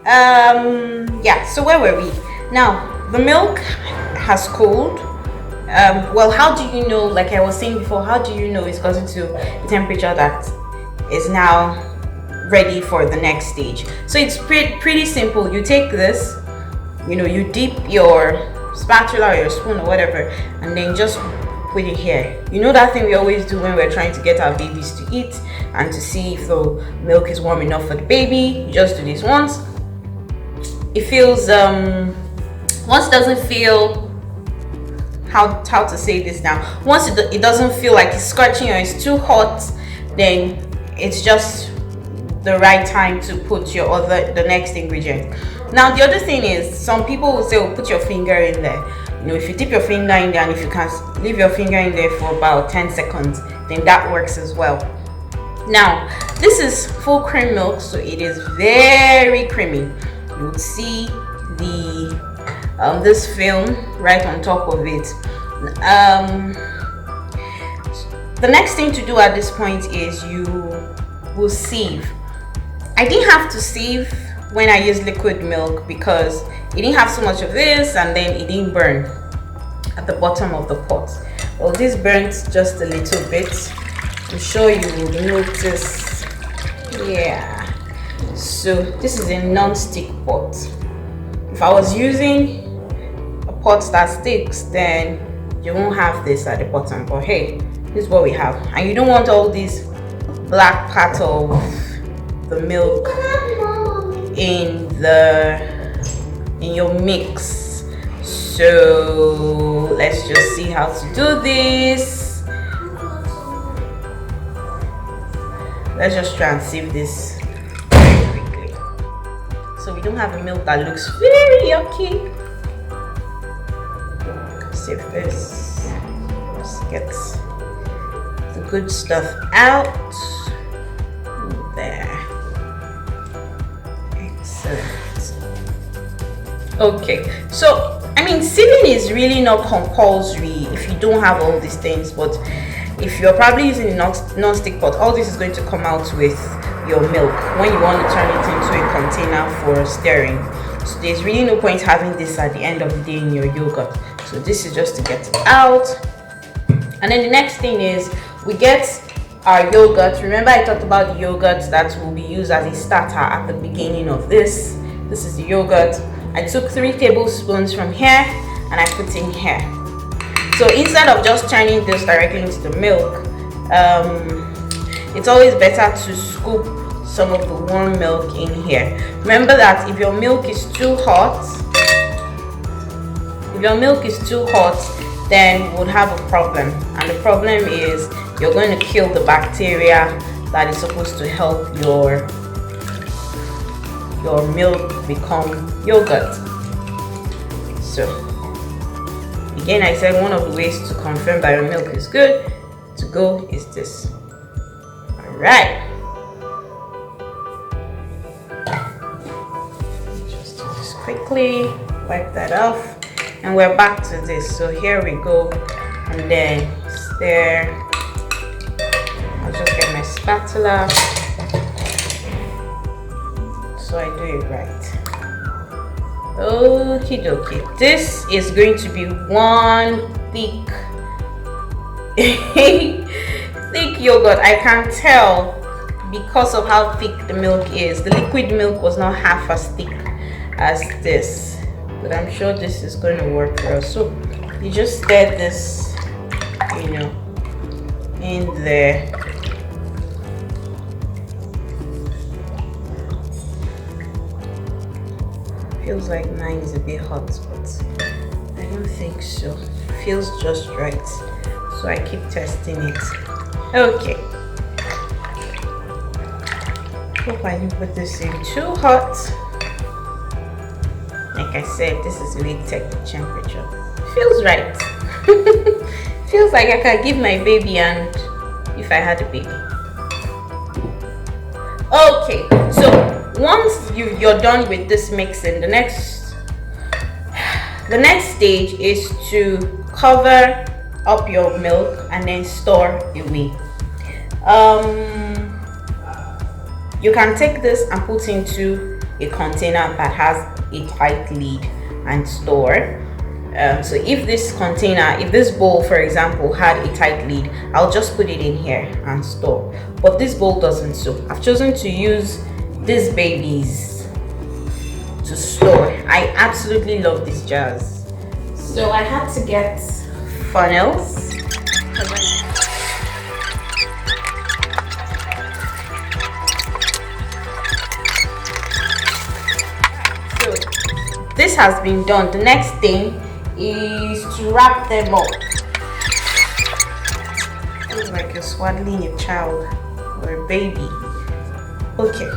Yeah, so where were we? Now, the milk has cooled. Well, how do you know, like I was saying before, how do you know it's gotten to a temperature that is now ready for the next stage? So it's pretty simple. You take this, you dip your spatula or your spoon or whatever, and then just put it here. You know that thing we always do when we're trying to get our babies to eat and to see if the milk is warm enough for the baby. You just do this once. It feels once it doesn't feel, how to say this now, once it doesn't feel like it's scorching or it's too hot, then it's just the right time to put the next ingredient. Now the other thing is, some people will say, oh, put your finger in there. If you dip your finger in there, and if you can leave your finger in there for about 10 seconds, then that works as well. Now this is full cream milk, so it is very creamy. You would see the this film right on top of it. The next thing to do at this point is you will sieve. I didn't have to sieve when I used liquid milk because it didn't have so much of this, and then it didn't burn at the bottom of the pot. Well, this burnt just a little bit. I'm sure you will notice. Yeah, so this is a non-stick pot. If I was using a pot that sticks, then you won't have this at the bottom, but hey, this is what we have. And you don't want all this black part of the milk in your mix. So let's just see how to do this. Let's just try and sieve this very quickly, so we don't have a milk that looks very yucky. Sieve this. Let's get the good stuff out. There. Excellent. Okay, so I mean, sieving is really not compulsory if you don't have all these things, but if you're probably using a non-stick pot, all this is going to come out with your milk when you want to turn it into a container for stirring. So there's really no point having this at the end of the day in your yogurt. So this is just to get it out. And then the next thing is we get our yogurt. Remember I talked about the yogurt that will be used as a starter at the beginning of this. This is the yogurt. I took 3 tablespoons from here and I put in here. So instead of just turning this directly into the milk, it's always better to scoop some of the warm milk in here. Remember that if your milk is too hot, then you would have a problem, and the problem is you're going to kill the bacteria that is supposed to help your milk become yogurt. So again, I said one of the ways to confirm that your milk is good to go is this. All right. Just do this quickly, wipe that off, and we're back to this. So here we go, and then stir. I'll just get my spatula so I do it right. Okie dokie. This is going to be one thick thick yogurt. I can tell because of how thick the milk is. The liquid milk was not half as thick as this, but I'm sure this is going to work for us. So you just stir this, in there. Feels like mine is a bit hot, but I don't think so. Feels just right, so I keep testing it. Okay, hope I didn't put this in too hot. Like I said, this is really temperature. Feels right. Feels like I can give my baby, and if I had a baby. Okay, so once you're done with this mixing, the next stage is to cover up your milk and then store away. You can take this and put into a container that has a tight lid and store. So if this bowl for example had a tight lid, I'll just put it in here and store, but this bowl doesn't. So I've chosen to use these babies to store. I absolutely love these jars, so I had to get funnels. So this has been done. The next thing is to wrap them up. Looks like you're swaddling a child or a baby. Okay,